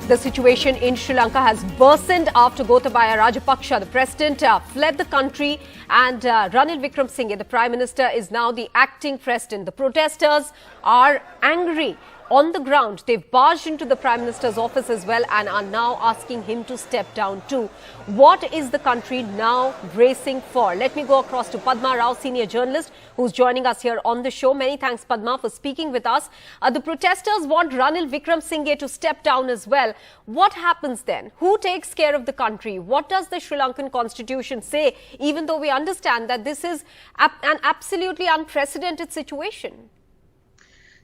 The situation in Sri Lanka has worsened after Gotabaya Rajapaksa, the president, fled the country, and Ranil Wickremesinghe, the prime minister, is now the acting president. The protesters are angry. On the ground, they've barged into the Prime Minister's office as well and are now asking him to step down too. What is the country now bracing for? Let me go across to Padma Rao, senior journalist, who's joining us here on the show. Many thanks, Padma, for speaking with us. The protesters want Ranil Wickremesinghe to step down as well. What happens then? Who takes care of the country? What does the Sri Lankan constitution say, even though we understand that this is an absolutely unprecedented situation?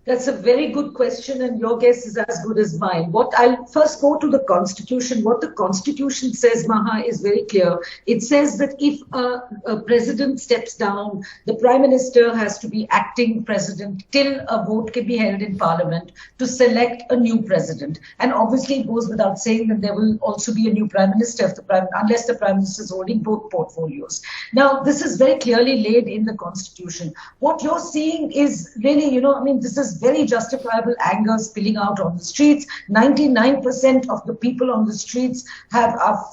That's a very good question, and your guess is as good as mine. I'll first go to the Constitution. What the Constitution says, Maha, is very clear. It says that if a president steps down, the Prime Minister has to be acting president till a vote can be held in Parliament to select a new president. And obviously, it goes without saying that there will also be a new Prime Minister unless the Prime Minister is holding both portfolios. Now, this is very clearly laid in the Constitution. What you're seeing is really, this is very justifiable anger spilling out on the streets. 99% of the people on the streets are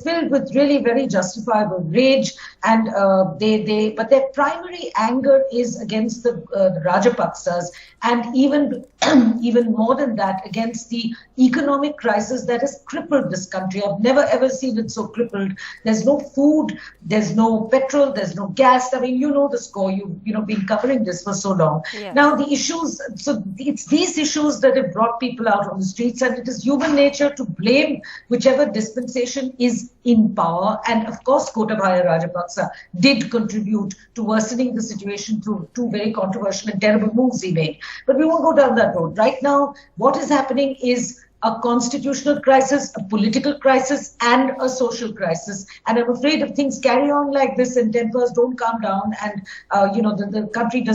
filled with really very justifiable rage, and but their primary anger is against the Rajapaksas, and even more than that, against the economic crisis that has crippled this country. I've never ever seen it so crippled. There's no food, there's no petrol, there's no gas. I mean, you know the score. You've been covering this for so long. Yeah. Now the issues. So it's these issues that have brought people out on the streets, and it is human nature to blame whichever dispensation is in power. And of course, Gotabaya Rajapaksa did contribute to worsening the situation through two very controversial and terrible moves he made. But we won't go down that road. Right now, what is happening is a constitutional crisis, a political crisis, and a social crisis. And I'm afraid if things carry on like this and tempers don't calm down, and the country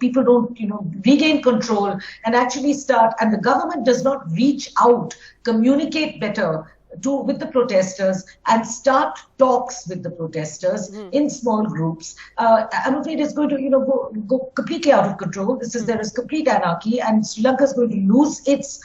people don't regain control and actually start, and the government does not reach out, communicate better with the protesters and start talks with the protesters in small groups, I'm afraid it's going to go completely out of control. There is complete anarchy, and Sri Lanka is going to lose its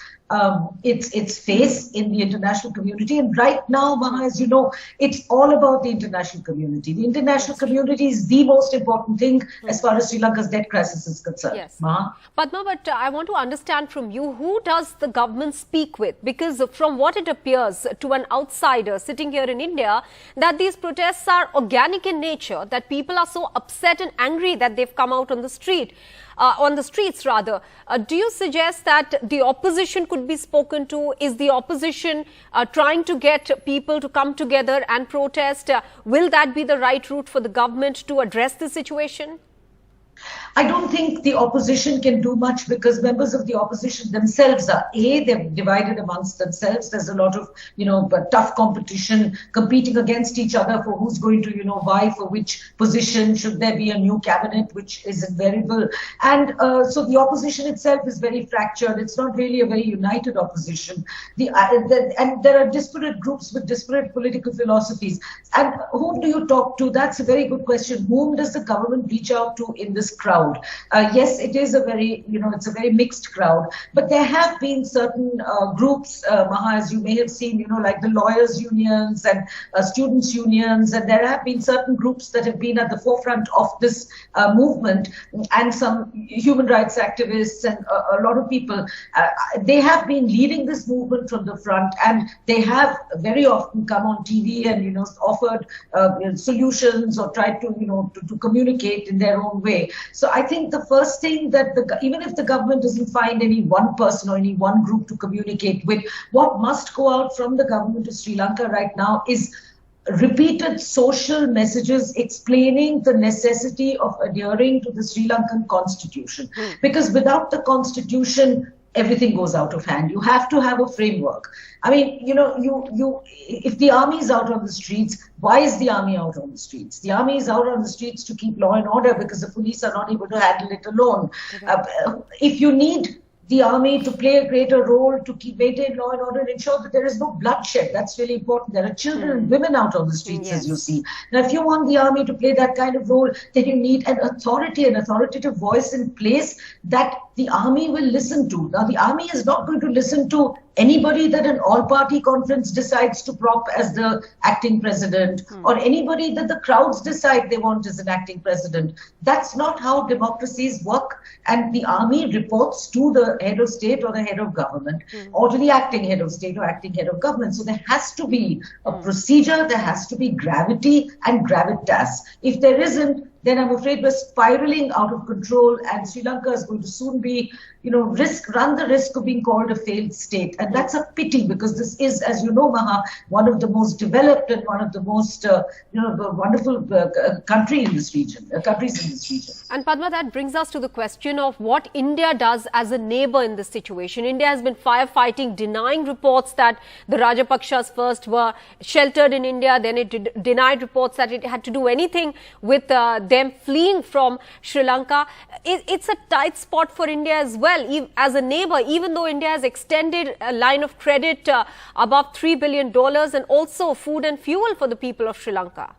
face in the international community. And right now, Maha, as you know, it's all about the international community. The international community is the most important thing as far as Sri Lanka's debt crisis is concerned. Yes. Maha? Padma, but I want to understand from you, who does the government speak with? Because from what it appears to an outsider sitting here in India, that these protests are organic in nature, that people are so upset and angry that they've come out on the street. On the streets, rather. Do you suggest that the opposition could be spoken to? Is the opposition trying to get people to come together and protest? Will that be the right route for the government to address the situation? I don't think the opposition can do much, because members of the opposition themselves they're divided amongst themselves. There's a lot of, tough competition, competing against each other for who's going to, vie for which position. Should there be a new cabinet, which is invariable? And so the opposition itself is very fractured. It's not really a very united opposition. And there are disparate groups with disparate political philosophies. And whom do you talk to? That's a very good question. Whom does the government reach out to in this crowd? Yes, it is a very, it's a very mixed crowd, but there have been certain groups, Maha, as you may have seen, like the lawyers' unions and students' unions, and there have been certain groups that have been at the forefront of this movement, and some human rights activists and a lot of people. They have been leading this movement from the front, and they have very often come on TV and, offered solutions or tried to communicate in their own way. So I think the first thing that even if the government doesn't find any one person or any one group to communicate with, what must go out from the government of Sri Lanka right now is repeated social messages explaining the necessity of adhering to the Sri Lankan constitution. Because without the constitution, everything goes out of hand. You have to have a framework. I mean, if the army is out on the streets, why is the army out on the streets? The army is out on the streets to keep law and order, because the police are not able to handle it alone. If you need the army to play a greater role to maintain law and order and ensure that there is no bloodshed. That's really important. There are children and women out on the streets, as you see. Now, if you want the army to play that kind of role, then you need an authoritative voice in place that the army will listen to. Now, the army is not going to listen to anybody that an all-party conference decides to prop as the acting president, or anybody that the crowds decide they want as an acting president. That's not how democracies work. And the army reports to the head of state or the head of government, or to the acting head of state or acting head of government. So there has to be a procedure, there has to be gravity and gravitas. If there isn't, then I'm afraid we're spiraling out of control, and Sri Lanka is going to soon be, run the risk of being called a failed state. And that's a pity, because this is, as you know, Maha, one of the most developed and one of the most, wonderful countries in this region. And Padma, that brings us to the question of what India does as a neighbor in this situation. India has been firefighting, denying reports that the Rajapakshas first were sheltered in India, then it denied reports that it had to do anything with them fleeing from Sri Lanka. It's a tight spot for India as well, as a neighbor, even though India has extended a line of credit above $3 billion and also food and fuel for the people of Sri Lanka.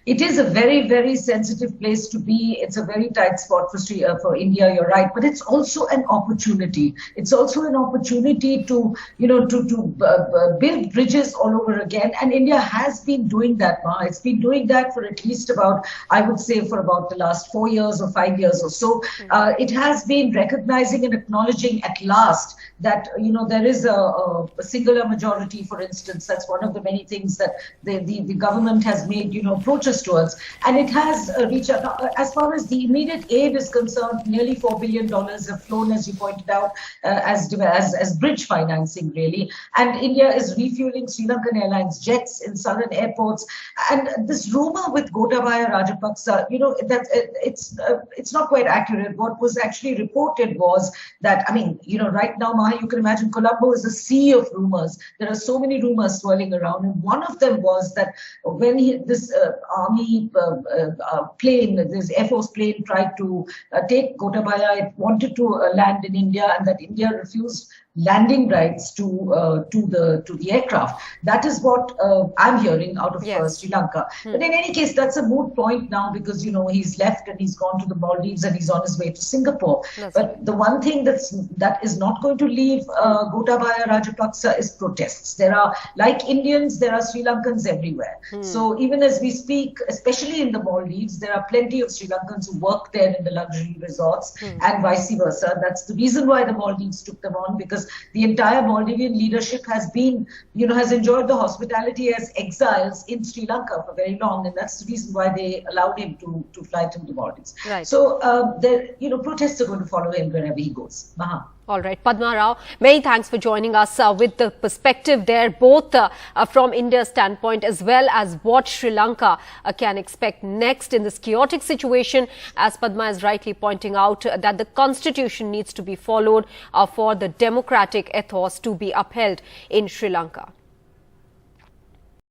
It is a very, very sensitive place to be. It's a very tight spot for India. You're right, but it's also an opportunity. It's also an opportunity to build bridges all over again. And India has been doing that, Ma. It's been doing that for at least about, I would say, for about the last 4 years or 5 years or so. It has been recognizing and acknowledging at last that there is a singular majority. For instance, that's one of the many things that the government has made approaches towards, and it has reached out. As far as the immediate aid is concerned, nearly $4 billion have flown, as you pointed out, as bridge financing, really. And India is refueling Sri Lankan Airlines jets in southern airports. And this rumor with Gotabaya Rajapaksa, that it's not quite accurate. What was actually reported was that, right now, Maha, you can imagine Colombo is a sea of rumors. There are so many rumors swirling around, and one of them was that when this army plane, this Air Force plane, tried to take Gotabaya, it wanted to land in India, and that India refused landing rights to the aircraft. That is what I'm hearing out of Sri Lanka. But in any case, that's a moot point now, because he's left and he's gone to the Maldives and he's on his way to Singapore. But the one thing that is not going to leave Gotabaya Rajapaksa is protests. There are, like Indians, there are Sri Lankans everywhere. So even as we speak, especially in the Maldives, there are plenty of Sri Lankans who work there in the luxury resorts, and vice versa. That's the reason why the Maldives took them on, because the entire Maldivian leadership has been, has enjoyed the hospitality as exiles in Sri Lanka for very long, and that's the reason why they allowed him to fly to the Maldives. Right. So, protests are going to follow him wherever he goes. Maha. All right, Padma Rao, many thanks for joining us with the perspective there, both from India's standpoint as well as what Sri Lanka can expect next in this chaotic situation. As Padma is rightly pointing out, that the constitution needs to be followed for the democratic ethos to be upheld in Sri Lanka.